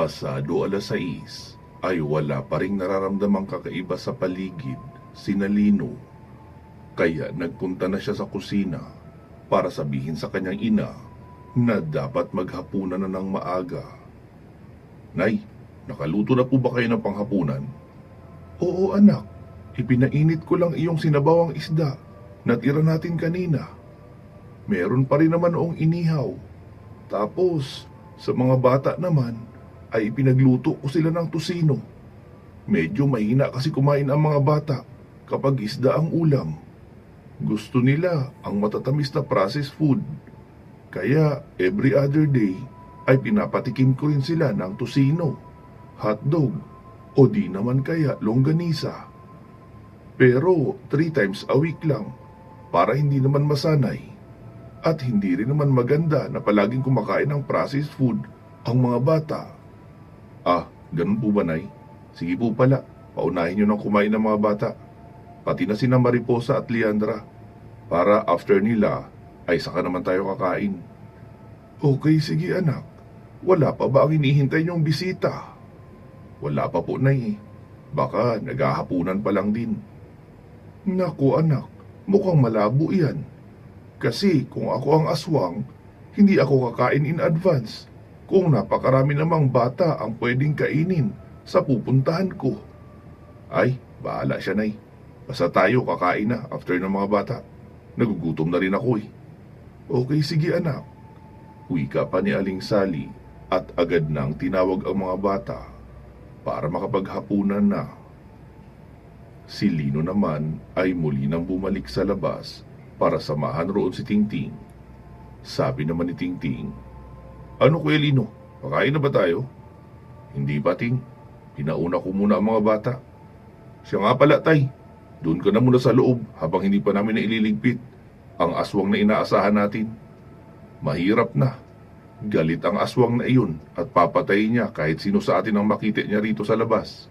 Pasado 6:00 ay wala pa ring nararamdamang kakaiba sa paligid sina Lino. Kaya nagpunta na siya sa kusina para sabihin sa kanyang ina na dapat maghapunan na ng maaga. Nay, nakaluto na po ba kayo ng panghapunan? Oo anak, ipinainit ko lang iyong sinabawang isda na tira natin kanina. Meron pa rin naman noong inihaw. Tapos, sa mga bata naman, ay ipinagluto ko sila ng tusino. Medyo mahina kasi kumain ang mga bata kapag isda ang ulam. Gusto nila ang matatamis na processed food. Kaya every other day ay pinapatikim ko rin sila ng tusino, hotdog, o di naman kaya longganisa. Pero 3 times a week lang para hindi naman masanay. At hindi rin naman maganda na palaging kumakain ng processed food ang mga bata. Ah, ganun po ba, Nay? Sige po pala, paunahin nyo nang kumain ng mga bata. Pati na sina Mariposa at Leandra. Para after nila, ay saka naman tayo kakain. Okay, sige anak. Wala pa ba ang hinihintay nyong bisita? Wala pa po, Nay. Baka naghahapunan pa lang din. Naku anak, mukhang malabo yan. Kasi kung ako ang aswang, hindi ako kakain in advance. Kung napakarami namang bata ang pwedeng kainin sa pupuntahan ko. Ay, bahala siya, Nay. Basta tayo kakain na after ng mga bata. Nagugutom na rin ako eh. Okay, sige anak. Wika pa ni Aling Sally at agad nang tinawag ang mga bata para makapaghapunan na. Si Lino naman ay muli nang bumalik sa labas para samahan roon si Tingting. Sabi naman ni Tingting, ano Kuya Lino, kakain na ba tayo? Hindi pa, Ting. Pinauna ko muna ang mga bata. Siya nga pala, Tay. Doon ka na muna sa loob habang hindi pa namin naililigpit ang aswang na inaasahan natin. Mahirap na. Galit ang aswang na iyon at papatayin niya kahit sino sa atin ang makita niya rito sa labas.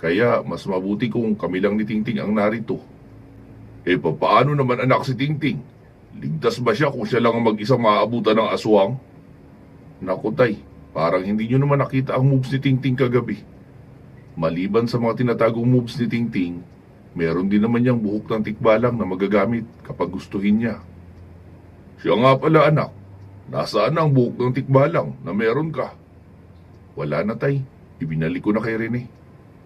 Kaya mas mabuti kung kami lang ni Tingting ang narito. Eh paano naman anak si Tingting? Ligtas ba siya kung siya lang ang mag-isang maaabutan ng aswang? Naku Tay, parang hindi nyo naman nakita ang moves ni Tingting kagabi. Maliban sa mga tinatagong moves ni Tingting, meron din naman niyang buhok ng tikbalang na magagamit kapag gustuhin niya. Siya nga pala anak, nasaan ang buhok ng tikbalang na meron ka? Wala na Tay, ibinalik ko na kay Rene.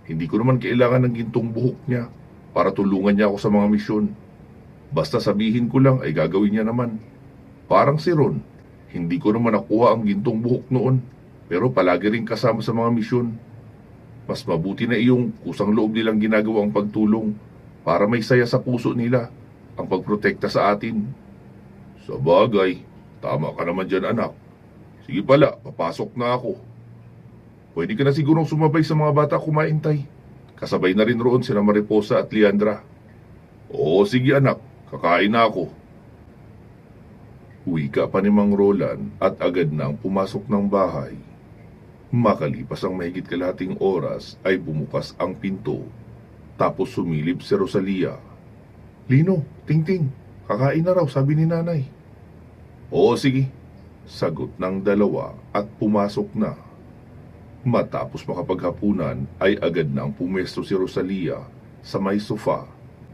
Hindi ko naman kailangan ng gintong buhok niya para tulungan niya ako sa mga misyon. Basta sabihin ko lang ay gagawin niya naman. Parang si Ron, hindi ko naman nakuha ang gintong buhok noon, pero palagi rin kasama sa mga misyon. Mas mabuti na iyong kusang loob nilang ginagawang pagtulong para may saya sa puso nila ang pagprotekta sa atin. Sa bagay, tama ka naman dyan anak. Sige pala, papasok na ako. Pwede ka na sigurong sumabay sa mga bata kumain Tay. Kasabay na rin roon sila Mariposa at Leandra. Oo sige anak, kakain na ako. Wika pa ni Mang Roland at agad nang pumasok ng bahay. Makalipas ang mahigit kalahating oras ay bumukas ang pinto. Tapos sumilip si Rosalia. Lino, Tingting, kakain na raw sabi ni nanay. Oo sige, sagot ng dalawa at pumasok na. Matapos makapaghapunan ay agad nang pumesto si Rosalia sa may sofa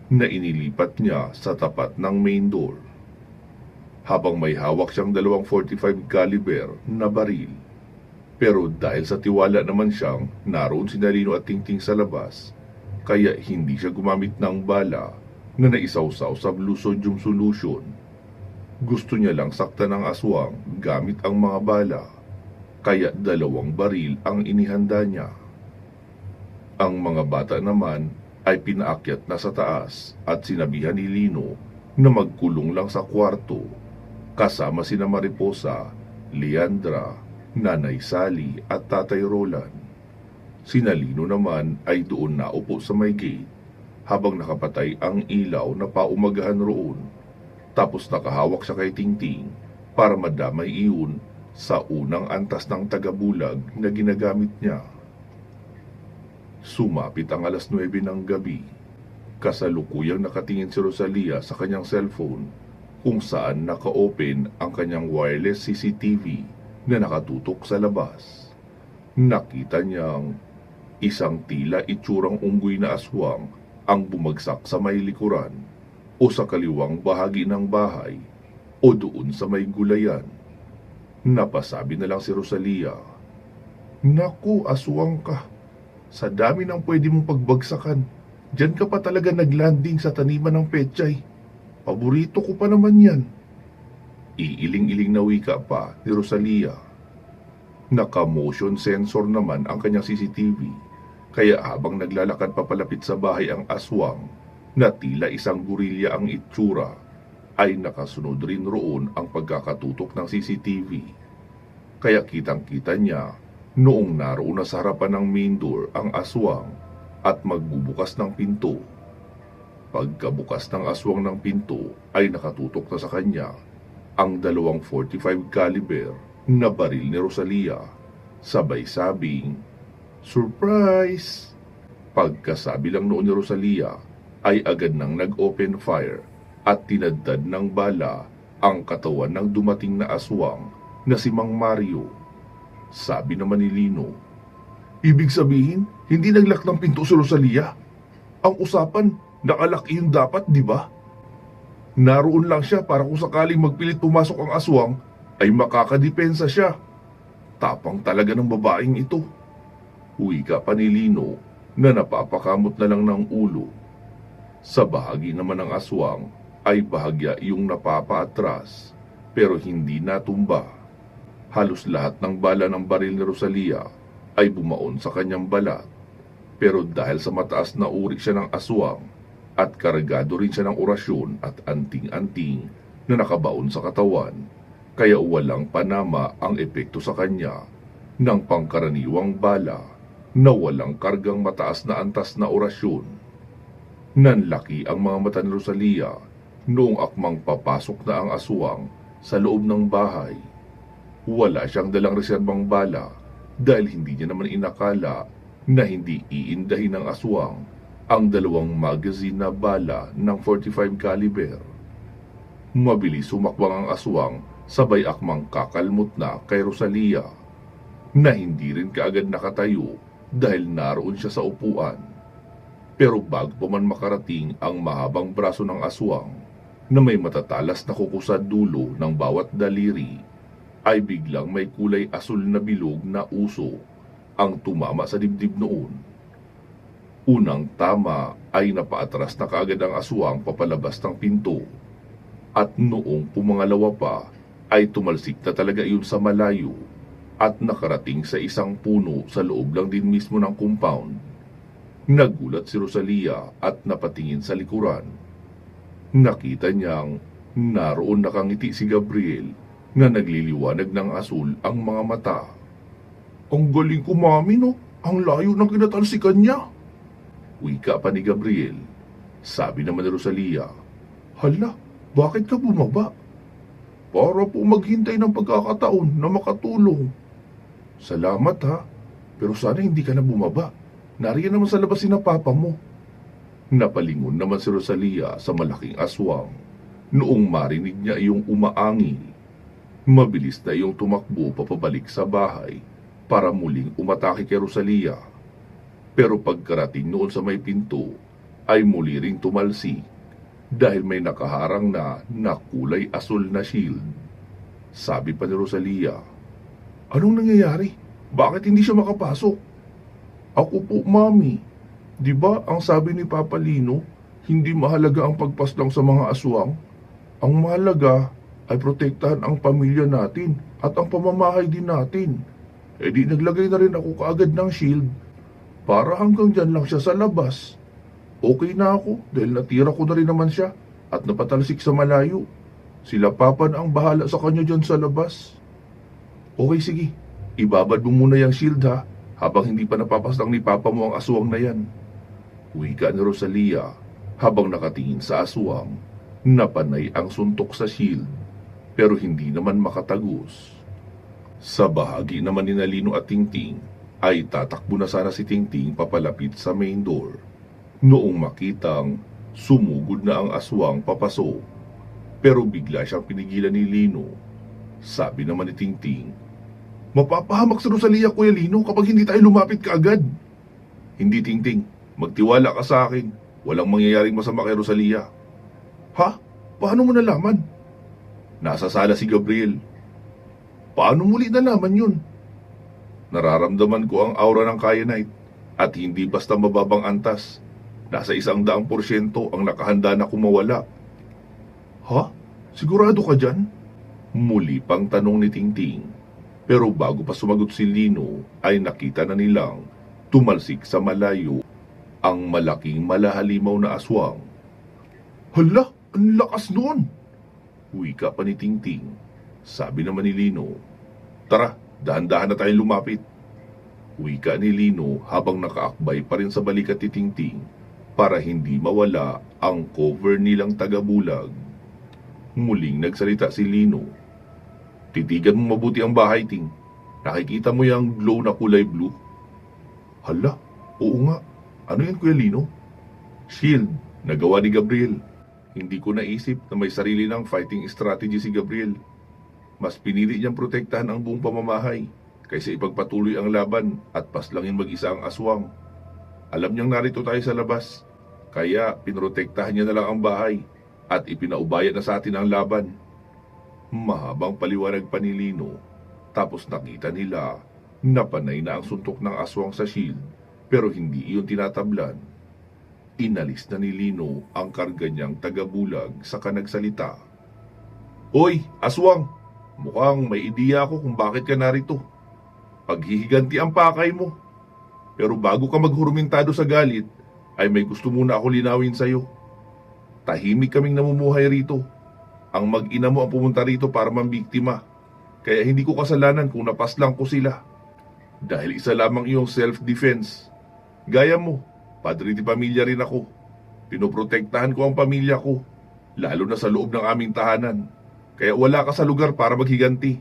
na inilipat niya sa tapat ng main door. Habang may hawak siyang 245 caliber na baril. Pero dahil sa tiwala naman siyang naroon si Lino at Tingting sa labas, kaya hindi siya gumamit ng bala na naisawsaw sa blue sodium solution. Gusto niya lang saktan ng aswang gamit ang mga bala, kaya 2 baril ang inihanda niya. Ang mga bata naman ay pinaakyat na sa taas at sinabihan ni Lino na magkulong lang sa kwarto kasama sina Mariposa, Leandra, Nanay Sally at Tatay Roland. Sina Lino naman ay doon naupo sa may gate habang nakapatay ang ilaw na paumagahan roon. Tapos nakahawak siya kay Tingting para madamay iyon sa unang antas ng tagabulag na ginagamit niya. Sumapit ang 9:00 ng gabi. Kasalukuyang nakatingin si Rosalia sa kanyang cellphone kung saan naka-open ang kanyang wireless CCTV na nakatutok sa labas. Nakita niyang isang tila itsurang unggoy na aswang ang bumagsak sa may likuran o sa kaliwang bahagi ng bahay o doon sa may gulayan. Napasabi na lang si Rosalia, "Naku, aswang ka. Sa dami ng pwede mong pagbagsakan, diyan ka pa talaga naglanding sa taniman ng pechay. Paborito ko pa naman yan." Iiling-iling na wika pa ni Rosalia. Naka-motion sensor naman ang kanyang CCTV, kaya habang naglalakad papalapit sa bahay ang aswang na tila isang gorilya ang itsura, ay nakasunod rin roon ang pagkakatutok ng CCTV. Kaya kitang-kita niya noong naroon na sa harapan ng main door ang aswang at magbubukas ng pinto. Pagkabukas ng aswang ng pinto ay nakatutok na sa kanya ang 245 caliber na baril ni Rosalia, sabay sabing, "Surprise!" Pagkasabi lang noon ni Rosalia, ay agad nang nag-open fire at tinadtad ng bala ang katawan ng dumating na aswang na si Mang Mario. Sabi naman ni Lino, "Ibig sabihin, hindi naglak ng pinto si Rosalia? Ang usapan, nakalak yun dapat, di ba? Naroon lang siya para kung sakaling magpilit pumasok ang aswang, ay makakadepensa siya. Tapang talaga ng babaeng ito." Wika pa ni Lino na napapakamot na lang ng ulo. Sa bahagi naman ng aswang ay bahagya yung napapaatras pero hindi natumba. Halos lahat ng bala ng baril ni Rosalia ay bumaon sa kanyang balat, pero dahil sa mataas na uri siya ng aswang at kargado rin siya ng orasyon at anting-anting na nakabaon sa katawan, kaya walang panama ang epekto sa kanya ng pangkaraniwang bala na walang kargang mataas na antas na orasyon. Nanlaki ang mga mata ni Rosalia noong akmang papasok na ang aswang sa loob ng bahay. Wala siyang dalang reserbang bala dahil hindi niya naman inakala na hindi iindahin ng aswang ang 2 magazine na bala ng 45 caliber. Mabilis sumakbang ang aswang, sabay akmang kakalmot na kay Rosalia, na hindi rin kaagad nakatayo dahil naroon siya sa upuan. Pero bago pa man makarating ang mahabang braso ng aswang na may matatalas na kuko sa dulo ng bawat daliri, ay biglang may kulay asul na bilog na uso ang tumama sa dibdib noon. Unang tama ay napaatras na kaagad ang aswang papalabas ng pinto, at noong pumangalawa pa ay tumalsik na talaga iyon sa malayo at nakarating sa isang puno sa loob lang din mismo ng compound. Nagulat si Rosalia at napatingin sa likuran. Nakita niyang naroon nakangiti si Gabriel na nagliliwanag ng asul ang mga mata. "Ang galing ko, mami, no? Ang layo ng kinatalsikan niya." Wika pa ni Gabriel. Sabi naman ni Rosalia, "Hala, bakit ka bumaba?" "Para po maghintay ng pagkakataon na makatulong." "Salamat ha, pero sana hindi ka na bumaba. Nariyan naman sa labas si na papa mo." Napalingon naman si Rosalia sa malaking aswang noong marinig niya iyong umaangil. Mabilis na iyong tumakbo papabalik sa bahay para muling umatake kay Rosalia. Pero pagkarating noon sa may pinto ay muli ring tumalsik dahil may nakaharang na kulay asul na shield. Sabi pa ni Rosalia, "Anong nangyayari? Bakit hindi siya makapasok?" "Ako po, mami. Di ba ang sabi ni Papa Lino, hindi mahalaga ang pagpaslang sa mga aswang? Ang mahalaga ay protektahan ang pamilya natin at ang pamamahay din natin. E di naglagay na rin ako kaagad ng shield para hanggang dyan lang siya sa labas. Okay na ako dahil natira ko na rin naman siya at napatalsik sa malayo. Sila Papa na ang bahala sa kanya dyan sa labas." "Okay, sige. Ibabad mo muna yung shield ha, habang hindi pa napapaslang ni Papa mo ang aswang na yan." Wika ni Rosalia habang nakatingin sa aswang. Napanay ang suntok sa shield pero hindi naman makatagos. Sa bahagi naman ni Lino at Tingting ay tatakbo na sana si Tingting papalapit sa main door noong makitang sumugod na ang aswang papasok, pero bigla siyang pinigilan ni Lino. Sabi naman ni Tingting, Mapapahamak si Rosalia, Kuya Lino, kapag hindi tayo lumapit kaagad. Hindi, Tingting. Magtiwala ka sa akin. Walang mangyayaring masama kay Rosalia. Ha? Paano mo nalaman? Nasa sala si Gabriel. Paano muli nalaman yun? Nararamdaman ko ang aura ng Kyanite at hindi basta mababang antas. Nasa 100% ang nakahanda na kumawala. Ha? Sigurado ka dyan? Muli pang tanong ni Tingting. Pero bago pa sumagot si Lino ay nakita na nilang tumalsik sa malayo ang malaking malahalimaw na aswang. Hala, ang lakas nun! Wika pa ni Tingting. Sabi naman ni Lino, tara, dahan-dahan na tayong lumapit. Wika ni Lino habang nakaakbay pa rin sa balikat ni Tingting para hindi mawala ang cover nilang tagabulag. Muling nagsalita si Lino. Titigan mo mabuti ang bahay, Ting. Nakikita mo yung glow na kulay blue? Hala, oo nga. Ano yan, Kuya Lino? Shield, nagawa ni Gabriel. Hindi ko naisip na may sarili ng fighting strategy si Gabriel. Mas pinili niyang protektahan ang buong pamamahay kaysa ipagpatuloy ang laban at paslangin mag-isa ang aswang. Alam niyang narito tayo sa labas, kaya pinrotektahan niya na lang ang bahay at ipinaubayan na sa atin ang laban. Mahabang paliwanag pa ni Lino, tapos nakita nila na panay na ang suntok ng aswang sa shield pero hindi iyon tinatablan. Inalis na ni Lino ang karga niyang tagabulag saka nagsalita. Hoy, aswang! Mukhang may ideya ako kung bakit ka narito. Paghihiganti ang pakay mo. Pero bago ka maghurumentado sa galit, ay may gusto muna ako linawin sa'yo. Tahimik kaming namumuhay rito. Ang mag-ina mo ang pumunta rito para mambiktima. Kaya hindi ko kasalanan kung napaslang ko sila. Dahil isa lamang iyong self-defense. Gaya mo, padre di pamilya rin ako. Pinoprotektahan ko ang pamilya ko, lalo na sa loob ng aming tahanan. Kaya wala ka sa lugar para maghiganti.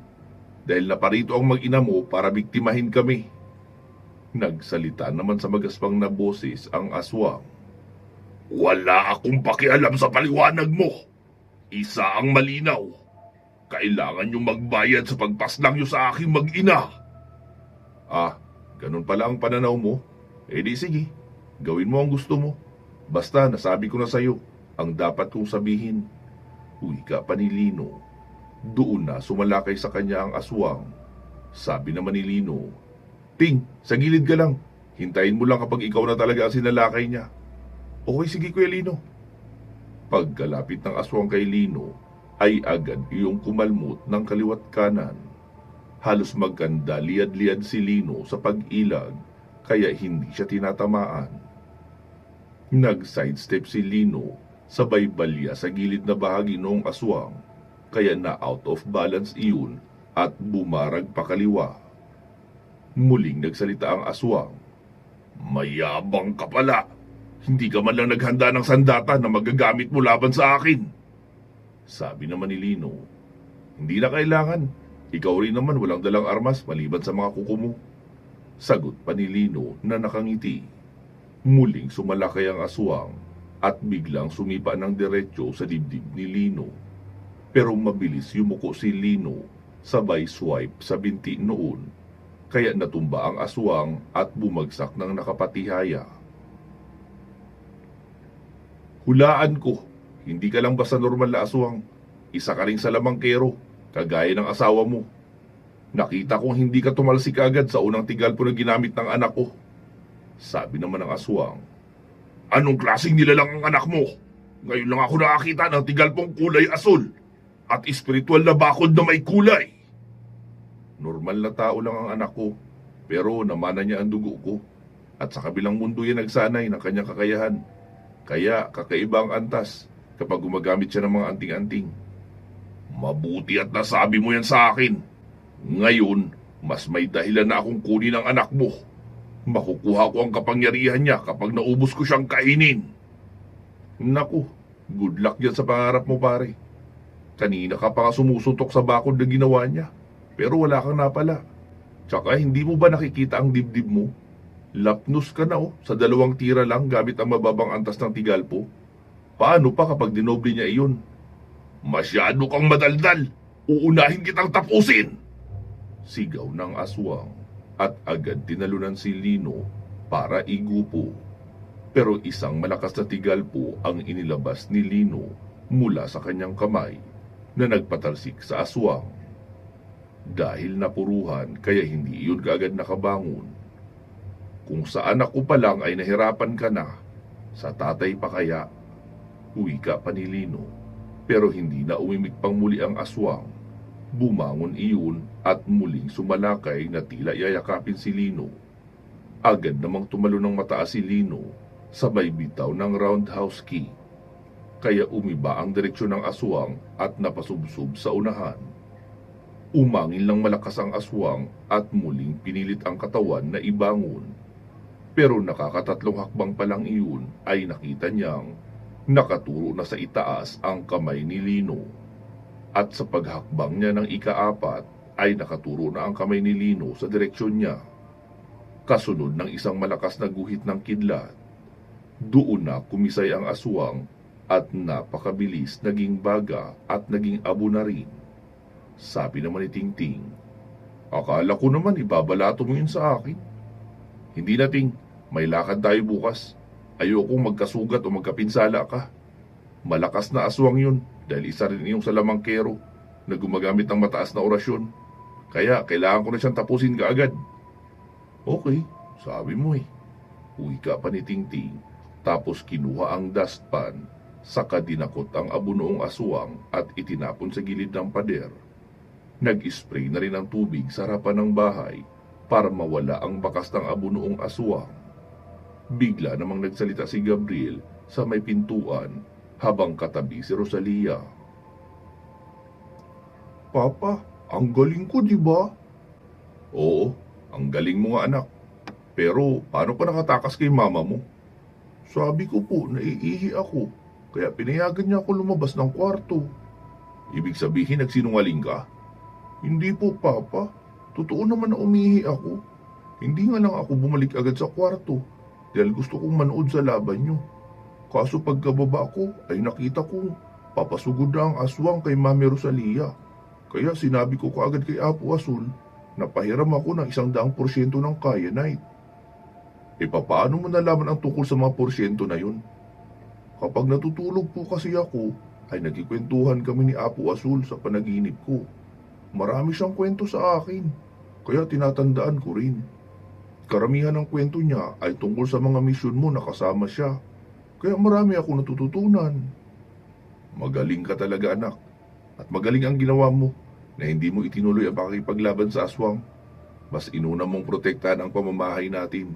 Dahil naparito ang mag-ina mo para biktimahin kami. Nagsalita naman sa magaspang na boses ang aswang. Wala akong pakialam sa paliwanag mo. Isa ang malinaw. Kailangan niyong magbayad sa pagpaslang niyo sa aking mag-ina. Ah, ganun pala ang pananaw mo? Eh di sige, gawin mo ang gusto mo. Basta nasabi ko na sa'yo ang dapat kong sabihin. Wika pa ni Lino. Doon na sumalakay sa kanya ang aswang. Sabi naman ni Lino, Ting, sa gilid ka lang. Hintayin mo lang kapag ikaw na talaga ang sinalakay niya. Okay, sige Kuya Lino. Pagkalapit ng aswang kay Lino, ay agad iyong kumalmot ng kaliwat kanan. Halos magkanda liad-liad si Lino sa pag-ilag, kaya hindi siya tinatamaan. Nag-sidestep si Lino, sabay balya sa gilid na bahagi noong aswang, kaya na out of balance iyon at bumarag pa kaliwa. Muling nagsalita ang aswang. Mayabang ka pala. Hindi ka man lang naghanda ng sandata na magagamit mo laban sa akin. Sabi naman ni Lino, hindi na kailangan. Ikaw rin naman walang dalang armas maliban sa mga kuko mo. Sagot pa ni Lino na nakangiti. Muling sumalakay ang aswang at biglang sumipa ng diretsyo sa dibdib ni Lino. Pero mabilis yumuko si Lino, sabay swipe sa binti noon. Kaya natumba ang aswang at bumagsak ng nakapatihaya. Hulaan ko, hindi ka lang basta normal na aswang. Isa ka ring salamangkero, kagaya ng asawa mo. Nakita kong hindi ka tumalsik agad sa unang tigalpo na ginamit ng anak ko. Sabi naman ng aswang, anong klaseng nilalang ang anak mo? Ngayon lang ako nakakita ng tigalpong kulay asul at espiritual na bakod na may kulay. Normal na tao lang ang anak ko, pero namana niya ang dugo ko. At sa kabilang mundo yan nagsanay ng kanyang kakayahan. Kaya kakaiba ang antas kapag gumagamit siya ng mga anting-anting. Mabuti at nasabi mo yan sa akin. Ngayon, mas may dahilan na akong kunin ang anak mo. Makukuha ko ang kapangyarihan niya kapag naubos ko siyang kainin. Naku, good luck dyan sa pangarap mo pare. Kanina ka pa nga sumusuntok sa bakod na ginawa niya, pero wala kang napala. Tsaka hindi mo ba nakikita ang dibdib mo? Lapnos ka na sa 2 tira lang gamit ang mababang antas ng tigalpo. Paano pa kapag dinoble niya iyon? Masyado kang madaldal. Uunahin kitang tapusin. Sigaw ng aswang at agad tinalunan si Lino para igupo. Pero isang malakas na tigal po ang inilabas ni Lino mula sa kanyang kamay na nagpatalsik sa aswang. Dahil napuruhan kaya hindi iyon kaagad nakabangon. Kung sa anak ko pa lang ay nahirapan ka na, sa tatay pa kaya? Wika pa ni Lino. Pero hindi na umimik pang muli ang aswang. Bumangon iyon at muling sumalakay na tila yayakapin si Lino. Agad namang tumalo ng mataas si Lino, sabay bitaw ng roundhouse kick. Kaya umiba ang direksyon ng aswang at napasubsob sa unahan. Umangin lang malakas ang aswang at muling pinilit ang katawan na ibangon. Pero nakakatatlong hakbang pa lang iyon ay nakita niyang nakaturo na sa itaas ang kamay ni Lino. At sa paghakbang niya ng ika-4 ay nakaturo na ang kamay ni Lino sa direksyon niya. Kasunod ng isang malakas na guhit ng kidlat. Doon na kumisay ang aswang at napakabilis naging baga at naging abo na rin. Sabi naman ni Tingting, "Akala ko naman ibabalato mo yun sa akin." "Hindi na, Ting. May lakad tayo bukas. Ayokong magkasugat o magkapinsala ka. Malakas na aswang yun dahil isa rin iyong salamangkero na gumagamit ng mataas na orasyon. Kaya kailangan ko na siyang tapusin kaagad." "Okay, sabi mo eh." Wika pa ni Tingting, tapos kinuha ang dustpan, saka dinakot ang abo noong aswang at itinapon sa gilid ng pader. Nag-spray na rin ng tubig sa harapan ng bahay para mawala ang bakas ng abo noong aswang. Bigla namang nagsalita si Gabriel sa may pintuan habang katabi si Rosalia. "Papa, ang galing ko, di ba?" "Oo, ang galing mo nga anak. Pero paano ka nakatakas kay mama mo?" "Sabi ko po, naiihi ako, kaya pinayagan niya ako lumabas ng kwarto." "Ibig sabihin nagsinungaling ka?" "Hindi po, Papa. Totoo naman na umihi ako. Hindi nga lang ako bumalik agad sa kwarto dahil gusto kong manood sa laban niyo. Kaso pagkababa ko ay nakita kong papasugod na ang aswang kay Mami Rosalia. Kaya sinabi ko kaagad kay Apo Asul na pahiram ako ng 100% ng kyanite." "Paano mo nalaman ang tungkol sa mga porsyento na yun?" "Kapag natutulog po kasi ako, ay nagkikwentuhan kami ni Apo Asul sa panaginip ko. Marami siyang kwento sa akin, kaya tinatandaan ko rin. Karamihan ng kwento niya ay tungkol sa mga misyon mo na kasama siya, kaya marami ako natututunan." "Magaling ka talaga anak, at magaling ang ginawa mo na hindi mo itinuloy ang pakikipaglaban sa aswang. Mas inuna mong protektahan ang pamamahay natin."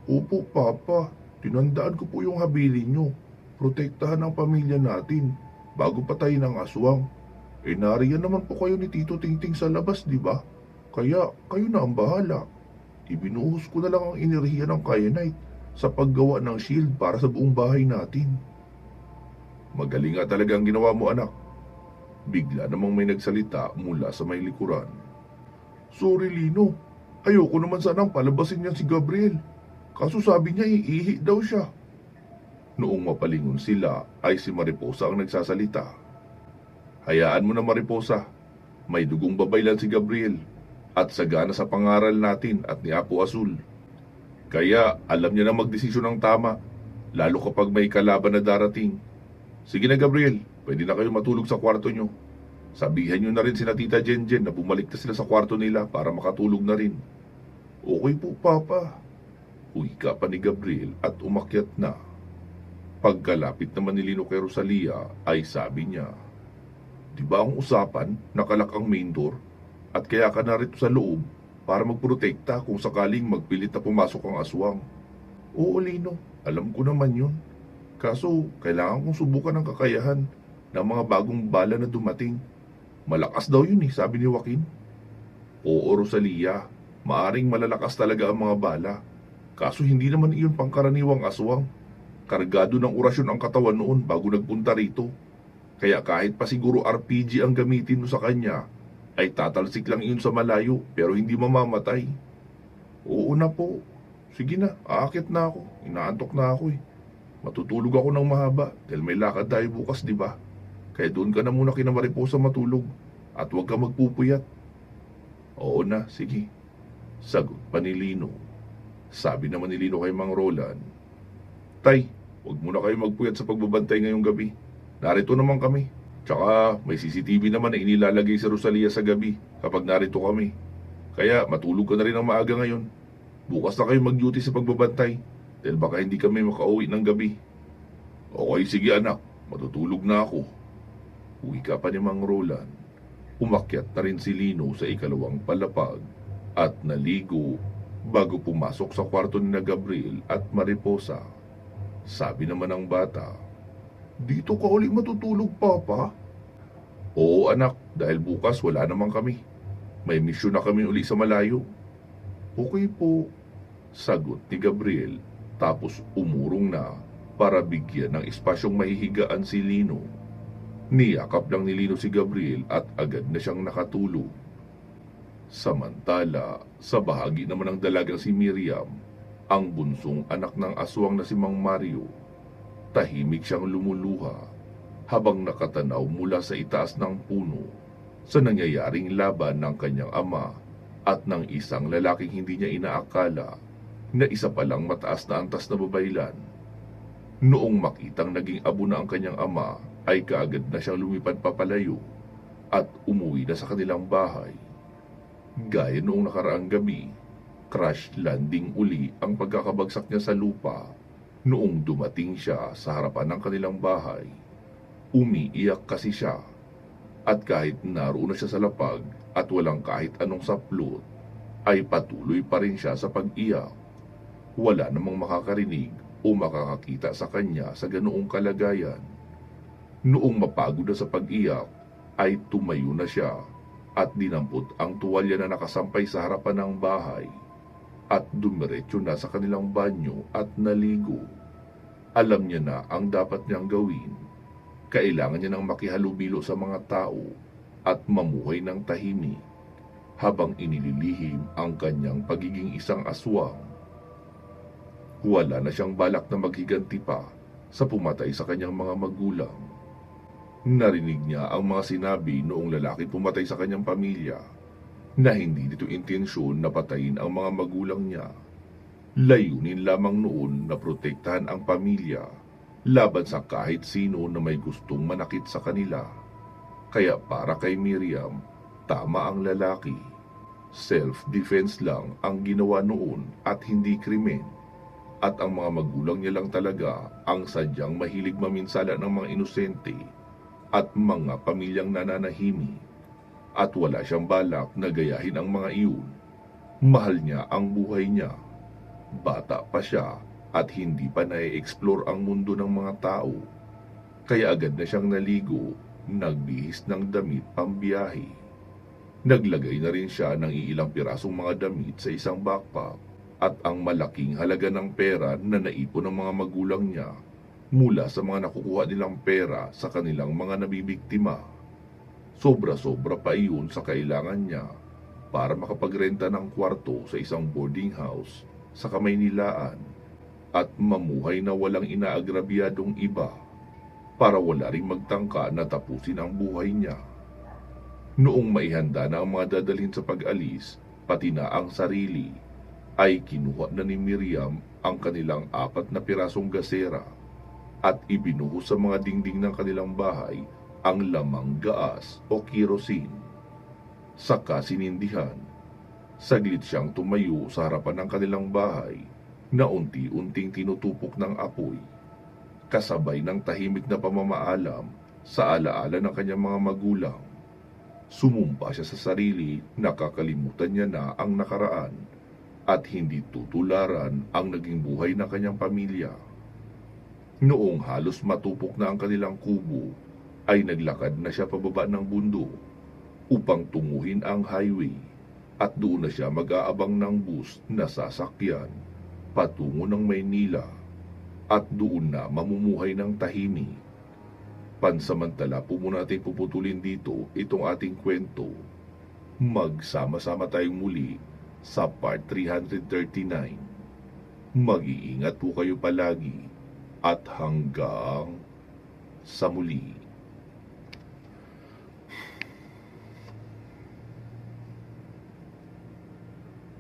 "Opo, Papa. Tinandaan ko po yung habilin nyo. Protektahan ang pamilya natin bago patayin ang aswang. Nariyan naman po kayo ni Tito Tingting sa labas, di ba? Kaya kayo na ang bahala. Ibinuhos ko na lang ang enerhiya ng kyanite sa paggawa ng shield para sa buong bahay natin." "Magaling nga talaga ang ginawa mo anak." Bigla namang may nagsalita mula sa may likuran. "Sorry Lino, ayoko naman sanang palabasin niya si Gabriel. Kaso sabi niya iihi daw siya." Noong mapalingon sila ay si Mariposa ang nagsasalita. "Hayaan mo na Mariposa, may dugong babaylan si Gabriel at sagana sa pangaral natin at ni Apo Asul. Kaya alam niya na magdesisyon ng tama, lalo kapag may kalaban na darating. Sige na Gabriel, pwede na kayo matulog sa kwarto nyo. Sabihan nyo na rin sina Tita Jenjen na bumalik na sila sa kwarto nila para makatulog na rin." "Okay po Papa." Wika pa ni Gabriel at umakyat na. Pagkalapit naman ni Lino kay Rosalia ay sabi niya, "Di ba ang usapan, nakalak ang main door at kaya ka narito sa loob para magprotekta kung sakaling magpilit na pumasok ang aswang?" "Oo Lino, alam ko naman yun. Kaso kailangan kong subukan ang kakayahan ng mga bagong bala na dumating. Malakas daw yun sabi ni Joaquin." "Oo Rosalia, maaring malalakas talaga ang mga bala. Kaso hindi naman iyon pangkaraniwang aswang. Kargado ng orasyon ang katawan noon bago nagpunta rito. Kaya kahit pa siguro RPG ang gamitin mo sa kanya, ay tatalsik lang iyon sa malayo pero hindi mamamatay." "Oo na po. Sige na, aakyat na ako. Inaantok na ako Matutulog ako ng mahaba dahil may lakad tayo bukas, di ba? Kaya doon ka na muna kina Mariposa matulog at huwag ka magpupuyat." Oo na, sige. Sagot pa ni Lino. Sabi naman ni Lino kay Mang Roland, Tay, huwag muna kayo magpuyat sa pagbabantay ngayong gabi. Narito naman kami. Tsaka may CCTV naman na inilalagay sa Rosalia sa gabi kapag narito kami. Kaya matulog ka na rin ng maaga ngayon. Bukas na kayo mag-duty sa pagbabantay dahil baka hindi kami makauwi ng gabi. Okay, sige anak, matutulog na ako. Uwi ka pa ni Mang Roland. Umakyat na rin si Lino sa ikalawang palapag at naligo bago pumasok sa kwarto ni na Gabriel at Mariposa. Sabi naman ng bata, Dito ka uli matutulog, Papa? Oo anak, dahil bukas wala naman kami. May misyon na kami uli sa malayo. Okay po, sagot ni Gabriel tapos umurong na para bigyan ng espasyong mahihigaan si Lino. Niyakap lang ni Lino si Gabriel at agad na siyang nakatulog. Samantala, sa bahagi naman ng dalagang si Miriam, ang bunsong anak ng aswang na si Mang Mario, tahimik siyang lumuluha habang nakatanaw mula sa itaas ng puno sa nangyayaring laban ng kanyang ama at ng isang lalaking hindi niya inaakala na isa palang mataas na antas na babaylan. Noong makitang naging abo na ang kanyang ama, ay kaagad na siyang lumipad papalayo at umuwi na sa kanilang bahay. Gaya noong nakaraang gabi, crash landing uli ang pagkakabagsak niya sa lupa noong dumating siya sa harapan ng kanilang bahay. Umiiyak kasi siya at kahit naroon na siya sa lapag at walang kahit anong saplot, ay patuloy pa rin siya sa pag-iyak. Wala namang makakarinig o makakakita sa kanya sa ganoong kalagayan. Noong mapagod na sa pag-iyak, ay tumayo na siya at dinampot ang tuwalya na nakasampay sa harapan ng bahay at dumiretso na sa kanilang banyo at naligo. Alam niya na ang dapat niyang gawin. Kailangan niya nang makihalubilo sa mga tao at mamuhay ng tahimik habang inililihim ang kanyang pagiging isang aswang. Wala na siyang balak na maghiganti pa sa pumatay sa kanyang mga magulang. Narinig niya ang mga sinabi noong lalaki pumatay sa kanyang pamilya na hindi nito intensyon na patayin ang mga magulang niya. Layunin lamang noon na protektahan ang pamilya laban sa kahit sino na may gustong manakit sa kanila. Kaya para kay Miriam, tama ang lalaki. Self-defense lang ang ginawa noon at hindi krimen. At ang mga magulang niya lang talaga ang sadyang mahilig maminsala ng mga inosente at mga pamilyang nananahimik. At wala siyang balak na gayahin ang mga iyon. Mahal niya ang buhay niya. Bata pa siya at hindi pa na-explore ang mundo ng mga tao. Kaya agad na siyang naligo, nagbihis ng damit pambiyahe. Naglagay na rin siya ng iilang pirasong mga damit sa isang backpack at ang malaking halaga ng pera na naipon ng mga magulang niya mula sa mga nakukuha nilang pera sa kanilang mga nabibiktima. Sobra-sobra pa iyon sa kailangan niya para makapagrenta ng kwarto sa isang boarding house sa Kamaynilaan at mamuhay na walang inaagrabyadong iba para wala ring magtangka na tapusin ang buhay niya. Noong maihanda na ang mga dadalhin sa pag-alis, pati na ang sarili, ay kinuha na ni Miriam ang kanilang 4 na pirasong gasera at ibinuhos sa mga dingding ng kanilang bahay ang lamang gaas o kerosene. Saka sinindihan, saglit siyang tumayo sa harapan ng kanilang bahay na unti-unting tinutupok ng apoy, kasabay ng tahimik na pamamaalam sa alaala ng kanyang mga magulang. Sumumpa siya sa sarili na kakalimutan niya na ang nakaraan at hindi tutularan ang naging buhay ng kanyang pamilya. Noong halos matupok na ang kanilang kubo, ay naglakad na siya pababa ng bundok upang tunguhin ang highway at doon na siya mag-aabang ng bus na sasakyan patungo ng Maynila at doon na mamumuhay ng tahimik. Pansamantala po muna natin puputulin dito itong ating kwento. Magsama-sama tayong muli sa part 339. Mag-iingat po kayo palagi at hanggang sa muli.